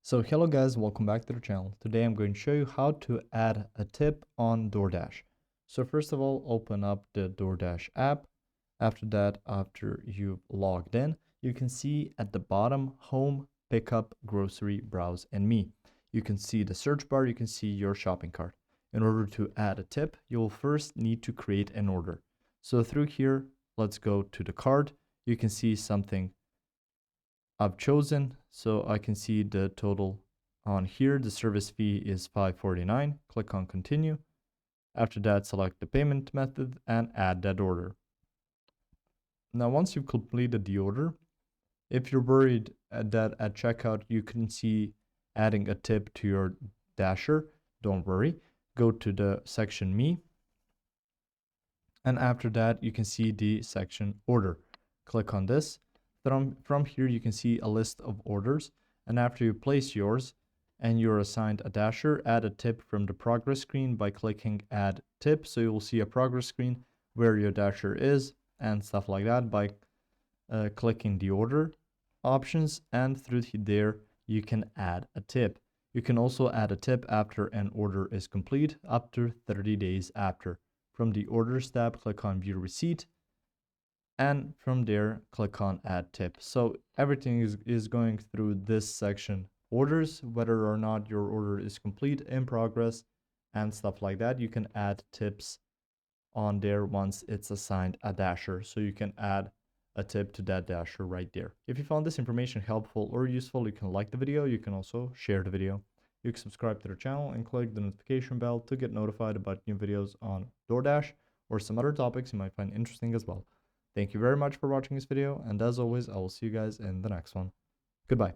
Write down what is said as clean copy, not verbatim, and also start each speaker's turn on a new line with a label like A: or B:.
A: So hello guys, welcome back to the channel. Today I'm going to show you how to add a tip on DoorDash. So first of all, open up the DoorDash app. After that, after you've logged in, you can see at the bottom, home, pickup, grocery, browse, and me. You can see the search bar, you can see your shopping cart. In order to add a tip, you'll first need to create an order. So through here, let's go to the cart. You can see something I've chosen, so I can see the total on here. The service fee is $5.49. Click on continue. After that, select the payment method and add that order. Now, once you've completed the order, if you're worried that at checkout you couldn't see adding a tip to your dasher, don't worry. Go to the section me. And after that, you can see the section order. Click on this. From here, you can see a list of orders. And after you place yours and you're assigned a dasher, add a tip from the progress screen by clicking add tip. So you'll see a progress screen where your dasher is and stuff like that by clicking the order options. And through there, you can add a tip. You can also add a tip after an order is complete up to 30 days after. From the orders tab, click on view receipt. And from there, click on add tip. So everything is going through this section, orders, whether or not your order is complete, in progress, and stuff like that. You can add tips on there once it's assigned a dasher. So you can add a tip to that dasher right there. If you found this information helpful or useful, you can like the video. You can also share the video. You can subscribe to the channel and click the notification bell to get notified about new videos on DoorDash or some other topics you might find interesting as well. Thank you very much for watching this video, and as always, I will see you guys in the next one. Goodbye.